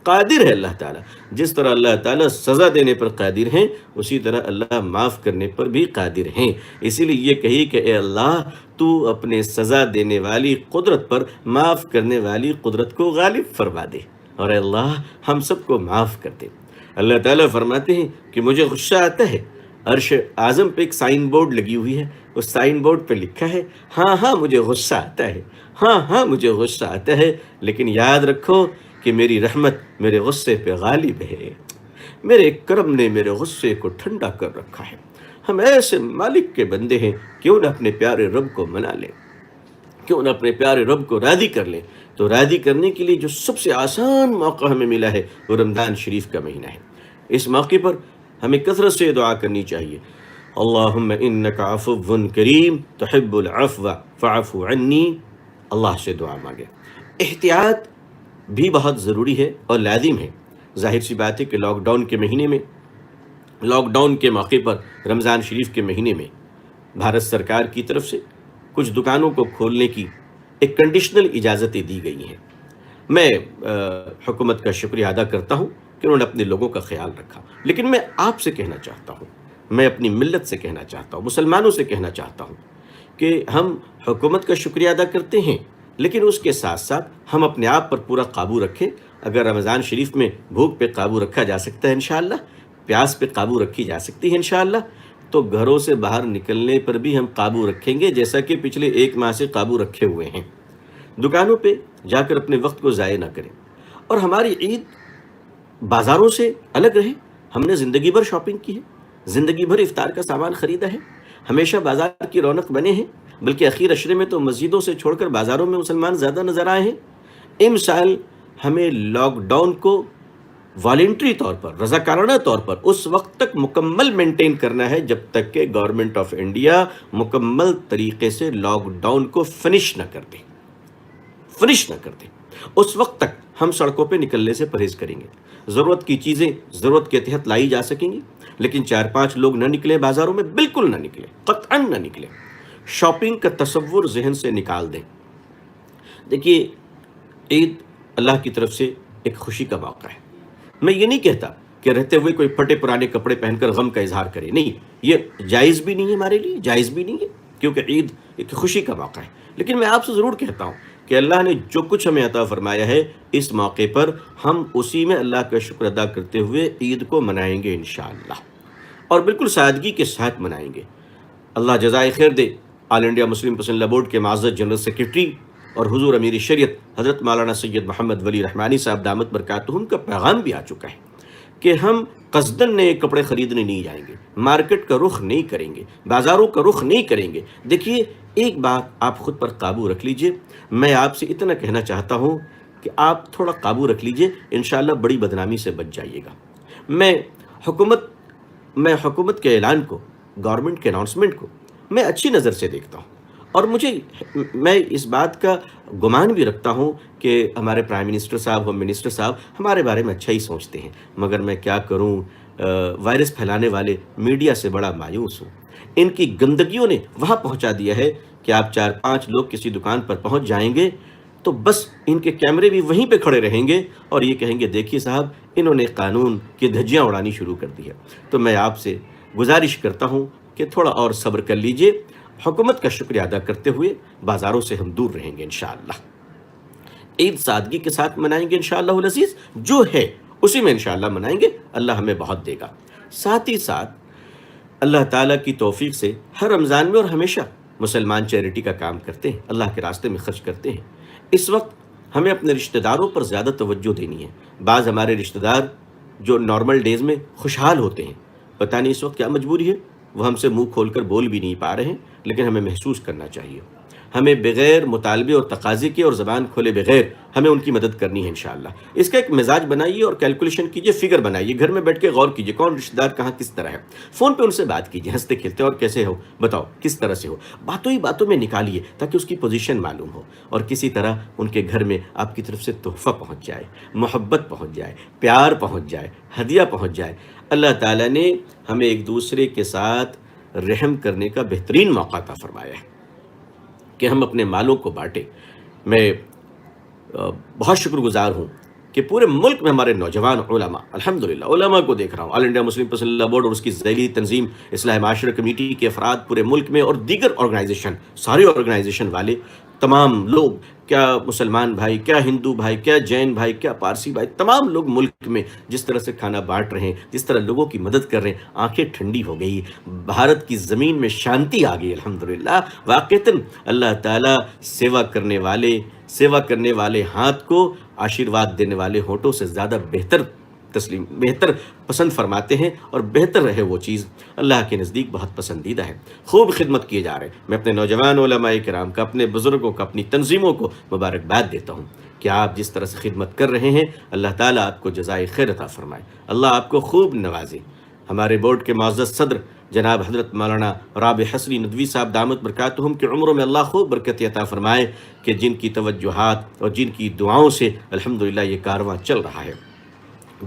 قادر ہے اللہ تعالیٰ۔ جس طرح اللہ تعالیٰ سزا دینے پر قادر ہیں، اسی طرح اللہ معاف کرنے پر بھی قادر ہیں۔ اسی لیے یہ کہی کہ اے اللہ تو اپنے سزا دینے والی قدرت پر معاف کرنے والی قدرت کو غالب فرما دے، اور اے اللہ ہم سب کو معاف کر دے۔ اللہ تعالیٰ فرماتے ہیں کہ مجھے غصہ آتا ہے، عرش اعظم پہ ایک سائن بورڈ لگی ہوئی ہے، اس سائن بورڈ پہ لکھا ہے ہاں مجھے غصہ آتا ہے، ہاں مجھے غصہ آتا ہے، لیکن یاد رکھو کہ میری رحمت میرے غصے پہ غالب ہے، میرے کرم نے میرے غصے کو ٹھنڈا کر رکھا ہے۔ ہم ایسے مالک کے بندے ہیں، کیوں نہ اپنے پیارے رب کو منا لیں، کیوں نہ اپنے پیارے رب کو راضی کر لیں۔ تو راضی کرنے کے لیے جو سب سے آسان موقع ہمیں ملا ہے وہ رمضان شریف کا مہینہ ہے۔ اس موقع پر ہمیں کثرت سے دعا کرنی چاہیے، اللہم انک عفو کریم تحب العفو فاعف عنی۔ اللہ سے دعا مانگے۔ احتیاط بھی بہت ضروری ہے اور لازم ہے۔ ظاہر سی بات ہے کہ لاک ڈاؤن کے موقع پر رمضان شریف کے مہینے میں بھارت سرکار کی طرف سے کچھ دکانوں کو کھولنے کی ایک کنڈیشنل اجازتیں دی گئی ہیں۔ میں حکومت کا شکریہ ادا کرتا ہوں کہ انہوں نے اپنے لوگوں کا خیال رکھا، لیکن میں آپ سے کہنا چاہتا ہوں، میں اپنی ملت سے کہنا چاہتا ہوں، مسلمانوں سے کہنا چاہتا ہوں کہ ہم حکومت کا شکریہ ادا کرتے ہیں، لیکن اس کے ساتھ ساتھ ہم اپنے آپ پر پورا قابو رکھیں۔ اگر رمضان شریف میں بھوک پہ قابو رکھا جا سکتا ہے انشاءاللہ، پیاس پہ قابو رکھی جا سکتی ہے انشاءاللہ، تو گھروں سے باہر نکلنے پر بھی ہم قابو رکھیں گے، جیسا کہ پچھلے 1 ماہ سے قابو رکھے ہوئے ہیں۔ دکانوں پہ جا کر اپنے وقت کو ضائع نہ کریں، اور ہماری عید بازاروں سے الگ رہے۔ ہم نے زندگی بھر شاپنگ کی ہے، زندگی بھر افطار کا سامان خریدا ہے، ہمیشہ بازار کی رونق بنے ہیں، بلکہ اخیر عشرے میں تو مسجدوں سے چھوڑ کر بازاروں میں مسلمان زیادہ نظر آئے ہیں۔ امسال ہمیں لاک ڈاؤن کو والنٹری طور پر، رضاکارانہ طور پر اس وقت تک مکمل مینٹین کرنا ہے جب تک کہ گورنمنٹ آف انڈیا مکمل طریقے سے لاک ڈاؤن کو فنش نہ کر دے، اس وقت تک ہم سڑکوں پہ نکلنے سے پرہیز کریں گے۔ ضرورت کی چیزیں ضرورت کے تحت لائی جا سکیں گی، لیکن 4-5 لوگ نہ نکلیں بازاروں میں، بالکل نہ نکلیں، قطعاً نہ نکلیں۔ شاپنگ کا تصور ذہن سے نکال دیں۔ دیکھیے، عید اللہ کی طرف سے ایک خوشی کا موقع ہے۔ میں یہ نہیں کہتا کہ رہتے ہوئے کوئی پھٹے پرانے کپڑے پہن کر غم کا اظہار کرے، نہیں، یہ جائز بھی نہیں ہے، ہمارے لیے جائز بھی نہیں ہے، کیونکہ عید ایک خوشی کا موقع ہے۔ لیکن میں آپ سے ضرور کہتا ہوں کہ اللہ نے جو کچھ ہمیں عطا فرمایا ہے اس موقع پر ہم اسی میں اللہ کا شکر ادا کرتے ہوئے عید کو منائیں گے انشاءاللہ، اور بالکل سادگی کے ساتھ منائیں گے۔ اللہ جزائے خیر دے آل انڈیا مسلم پسند لا بورڈ کے معزز جنرل سیکرٹری اور حضور امیر شریعت حضرت مولانا سید محمد ولی رحمانی صاحب دامت برکاتہم کا پیغام بھی آ چکا ہے کہ ہم قصدن نئے کپڑے خریدنے نہیں جائیں گے، مارکیٹ کا رخ نہیں کریں گے، بازاروں کا رخ نہیں کریں گے۔ دیکھیے، ایک بات آپ خود پر قابو رکھ لیجئے، میں آپ سے اتنا کہنا چاہتا ہوں کہ آپ تھوڑا قابو رکھ لیجئے، انشاءاللہ بڑی بدنامی سے بچ جائیے گا۔ میں حکومت کے اعلان کو، گورنمنٹ کے اناؤنسمنٹ کو میں اچھی نظر سے دیکھتا ہوں، اور میں اس بات کا گمان بھی رکھتا ہوں کہ ہمارے پرائم منسٹر صاحب، ہوم منسٹر صاحب ہمارے بارے میں اچھا ہی سوچتے ہیں، مگر میں کیا کروں، وائرس پھیلانے والے میڈیا سے بڑا مایوس ہوں۔ ان کی گندگیوں نے وہاں پہنچا دیا ہے کہ آپ 4-5 لوگ کسی دکان پر پہنچ جائیں گے تو بس ان کے کیمرے بھی وہیں پہ کھڑے رہیں گے اور یہ کہیں گے دیکھیے صاحب انہوں نے قانون کی دھجیاں اڑانی شروع کر دی ہے۔ تو میں آپ سے گزارش کرتا ہوں کہ تھوڑا اور صبر کر لیجئے، حکومت کا شکریہ ادا کرتے ہوئے بازاروں سے ہم دور رہیں گے انشاءاللہ۔ عید سادگی کے ساتھ منائیں گے انشاءاللہ العزیز، جو ہے اسی میں انشاءاللہ منائیں گے، اللہ ہمیں بہت دے گا۔ ساتھ ہی ساتھ اللہ تعالیٰ کی توفیق سے ہر رمضان میں اور ہمیشہ مسلمان چیریٹی کا کام کرتے ہیں، اللہ کے راستے میں خرچ کرتے ہیں۔ اس وقت ہمیں اپنے رشتہ داروں پر زیادہ توجہ دینی ہے۔ بعض ہمارے رشتہ دار جو نارمل ڈیز میں خوشحال ہوتے ہیں، پتہ نہیں اس وقت کیا مجبوری ہے، وہ ہم سے منہ کھول کر بول بھی نہیں پا رہے ہیں، لیکن ہمیں محسوس کرنا چاہیے، ہمیں بغیر مطالبے اور تقاضے کے اور زبان کھولے بغیر ہمیں ان کی مدد کرنی ہے انشاءاللہ۔ اس کا ایک مزاج بنائیے اور کیلکولیشن کیجئے، فگر بنائیے، گھر میں بیٹھ کے غور کیجئے کون رشتہ دار کہاں کس طرح ہے، فون پہ ان سے بات کیجئے، ہنستے کھیلتے، اور کیسے ہو بتاؤ، کس طرح سے ہو، باتوں ہی باتوں میں نکالیے تاکہ اس کی پوزیشن معلوم ہو، اور کسی طرح ان کے گھر میں آپ کی طرف سے تحفہ پہنچ جائے، محبت پہنچ جائے، پیار پہنچ جائے، ہدیہ پہنچ جائے۔ اللہ تعالیٰ نے ہمیں ایک دوسرے کے ساتھ رحم کرنے کا بہترین موقع عطا فرمایا ہے کہ ہم اپنے مالوں کو بانٹیں۔ میں بہت شکر گزار ہوں کہ پورے ملک میں ہمارے نوجوان علماء، الحمدللہ علماء کو دیکھ رہا ہوں، آل انڈیا مسلم پسند لا بورڈ اور اس کی ذیلی تنظیم اصلاح معاشرہ کمیٹی کے افراد پورے ملک میں، اور دیگر آرگنائزیشن، سارے آرگنائزیشن والے تمام لوگ، کیا مسلمان بھائی، کیا ہندو بھائی، کیا جین بھائی، کیا پارسی بھائی، تمام لوگ ملک میں جس طرح سے کھانا بانٹ رہے ہیں، جس طرح لوگوں کی مدد کر رہے ہیں، آنکھیں ٹھنڈی ہو گئی، بھارت کی زمین میں شانتی آ گئی الحمدللہ۔ واقعتاً اللہ تعالیٰ سیوا کرنے والے ہاتھ کو آشیرواد دینے والے ہونٹوں سے زیادہ بہتر پسند فرماتے ہیں، اور بہتر رہے وہ چیز اللہ کے نزدیک بہت پسندیدہ ہے۔ خوب خدمت کیے جا رہے ہیں۔ میں اپنے نوجوان علماء کرام کا، اپنے بزرگوں کا، اپنی تنظیموں کو مبارکباد دیتا ہوں کہ آپ جس طرح سے خدمت کر رہے ہیں، اللہ تعالیٰ آپ کو جزائے خیر عطا فرمائے، اللہ آپ کو خوب نوازے۔ ہمارے بورڈ کے معزز صدر جناب حضرت مولانا رابع حسنی ندوی صاحب دامت برکاتہم کی عمروں میں اللہ خوب برکت عطا فرمائے کہ جن کی توجہات اور جن کی دعاؤں سے الحمدللہ یہ کارواں چل رہا ہے۔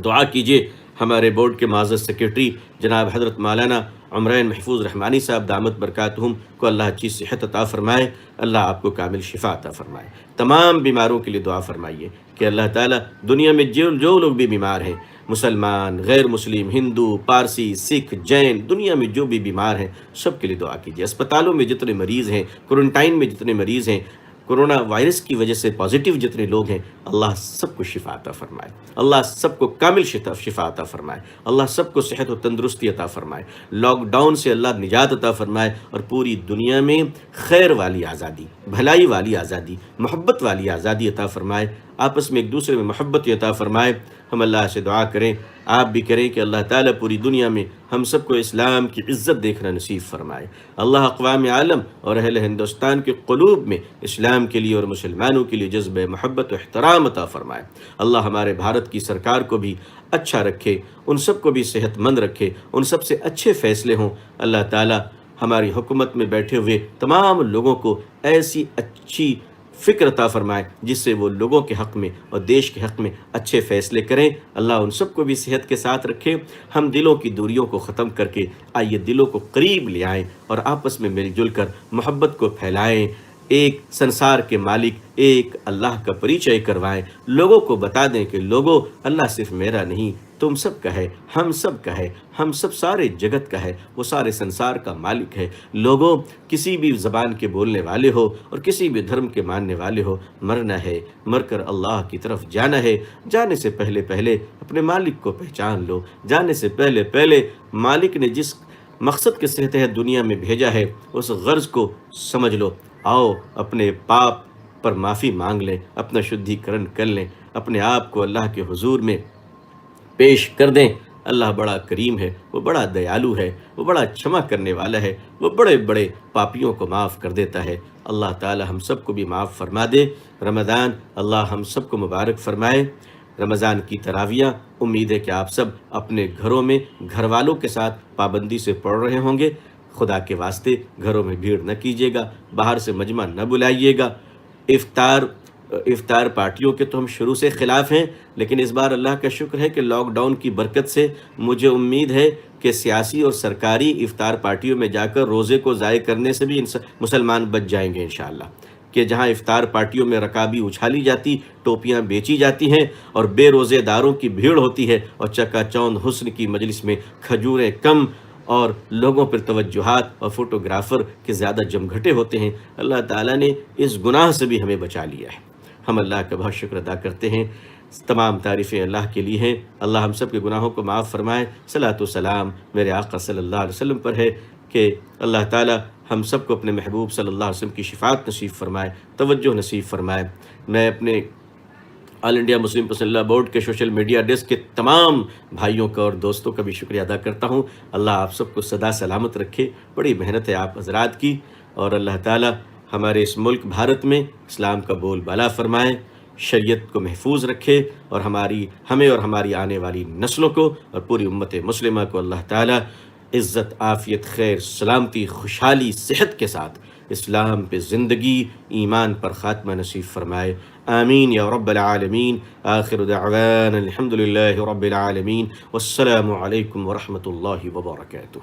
دعا کیجئے ہمارے بورڈ کے معزز سیکرٹری جناب حضرت مولانا عمرین محفوظ رحمانی صاحب دامت برکاتہم کو اللہ اچھی صحت عطا فرمائے، اللہ آپ کو کامل شفا عطا فرمائے۔ تمام بیماروں کے لیے دعا فرمائیے کہ اللہ تعالیٰ دنیا میں جو لوگ بھی بیمار ہیں، مسلمان، غیر مسلم، ہندو، پارسی، سکھ، جین، دنیا میں جو بھی بیمار ہیں سب کے لیے دعا کیجیے۔ اسپتالوں میں جتنے مریض ہیں، کوارنٹائن میں جتنے مریض ہیں، کرونا وائرس کی وجہ سے پازیٹیو جتنے لوگ ہیں، اللہ سب کو شفا عطا فرمائے، اللہ سب کو کامل شفا عطا فرمائے، اللہ سب کو صحت و تندرستی عطا فرمائے، لاک ڈاؤن سے اللہ نجات عطا فرمائے، اور پوری دنیا میں خیر والی آزادی، بھلائی والی آزادی، محبت والی آزادی عطا فرمائے۔ آپس میں ایک دوسرے میں محبت عطا فرمائے۔ ہم اللہ سے دعا کریں، آپ بھی کریں کہ اللہ تعالیٰ پوری دنیا میں ہم سب کو اسلام کی عزت دیکھنا نصیب فرمائے۔ اللہ اقوام عالم اور اہل ہندوستان کے قلوب میں اسلام کے لیے اور مسلمانوں کے لیے جذبہ محبت و احترام عطا فرمائے۔ اللہ ہمارے بھارت کی سرکار کو بھی اچھا رکھے، ان سب کو بھی صحت مند رکھے، ان سب سے اچھے فیصلے ہوں۔ اللہ تعالیٰ ہماری حکومت میں بیٹھے ہوئے تمام لوگوں کو ایسی اچھی فکر عطا فرمائے جس سے وہ لوگوں کے حق میں اور دیش کے حق میں اچھے فیصلے کریں۔ اللہ ان سب کو بھی صحت کے ساتھ رکھے۔ ہم دلوں کی دوریوں کو ختم کر کے آئیے دلوں کو قریب لے آئیں اور آپس میں مل جل کر محبت کو پھیلائیں، ایک سنسار کے مالک ایک اللہ کا پریچے کروائیں، لوگوں کو بتا دیں کہ لوگوں اللہ صرف میرا نہیں تم سب کا ہے، ہم سب کا ہے، ہم سب سارے جگت کا ہے، وہ سارے سنسار کا مالک ہے۔ لوگوں کسی بھی زبان کے بولنے والے ہو اور کسی بھی دھرم کے ماننے والے ہو، مرنا ہے، مر کر اللہ کی طرف جانا ہے۔ جانے سے پہلے پہلے اپنے مالک کو پہچان لو، جانے سے پہلے پہلے مالک نے جس مقصد کے تحت دنیا میں بھیجا ہے اس غرض کو سمجھ لو۔ آؤ اپنے پاپ پر معافی مانگ لیں، اپنا شدھی کرن کر لیں، اپنے آپ کو اللہ کے حضور میں پیش کر دیں۔ اللہ بڑا کریم ہے، وہ بڑا دیالو ہے، وہ بڑا چھما کرنے والا ہے، وہ بڑے بڑے پاپیوں کو معاف کر دیتا ہے۔ اللہ تعالی ہم سب کو بھی معاف فرما دے۔ رمضان اللہ ہم سب کو مبارک فرمائے۔ رمضان کی تراویح امید ہے کہ آپ سب اپنے گھروں میں گھر والوں کے ساتھ پابندی سے پڑھ رہے ہوں گے۔ خدا کے واسطے گھروں میں بھیڑ نہ کیجیے گا، باہر سے مجمع نہ بلائیے گا۔ افطار پارٹیوں کے تو ہم شروع سے خلاف ہیں، لیکن اس بار اللہ کا شکر ہے کہ لاک ڈاؤن کی برکت سے مجھے امید ہے کہ سیاسی اور سرکاری افطار پارٹیوں میں جا کر روزے کو ضائع کرنے سے بھی مسلمان بچ جائیں گے انشاءاللہ، کہ جہاں افطار پارٹیوں میں رکابی اچھالی جاتی، ٹوپیاں بیچی جاتی ہیں اور بے روزے داروں کی بھیڑ ہوتی ہے اور چکا چوند حسن کی مجلس میں کھجوریں کم اور لوگوں پر توجہات اور فوٹوگرافر کے زیادہ جمگھٹے ہوتے ہیں، اللہ تعالیٰ نے اس گناہ سے بھی ہمیں بچا لیا ہے۔ ہم اللہ کا بہت شکر ادا کرتے ہیں۔ تمام تعریفیں اللہ کے لیے ہیں۔ اللہ ہم سب کے گناہوں کو معاف فرمائے۔ صلاۃ و سلام میرے آقا صلی اللہ علیہ وسلم پر ہے کہ اللہ تعالیٰ ہم سب کو اپنے محبوب صلی اللہ علیہ وسلم کی شفاعت نصیب فرمائے، توجہ نصیب فرمائے۔ میں اپنے آل انڈیا مسلم پسندیدہ بورڈ کے سوشل میڈیا ڈیسک کے تمام بھائیوں کا اور دوستوں کا بھی شکریہ ادا کرتا ہوں۔ اللہ آپ سب کو سدا سلامت رکھے، بڑی محنت ہے آپ حضرات کی، اور اللہ تعالیٰ ہمارے اس ملک بھارت میں اسلام کا بول بالا فرمائے، شریعت کو محفوظ رکھے، اور ہمیں اور ہماری آنے والی نسلوں کو اور پوری امت مسلمہ کو اللہ تعالیٰ عزت، عافیت، خیر، سلامتی، خوشحالی، صحت کے ساتھ اسلام پہ زندگی، ایمان پر خاتمہ نصیب فرمائے۔ آمین یا رب العالمین۔ آخر دعوانا الحمدللہ رب العالمین، والسلام علیکم ورحمۃ اللہ وبرکاتہ۔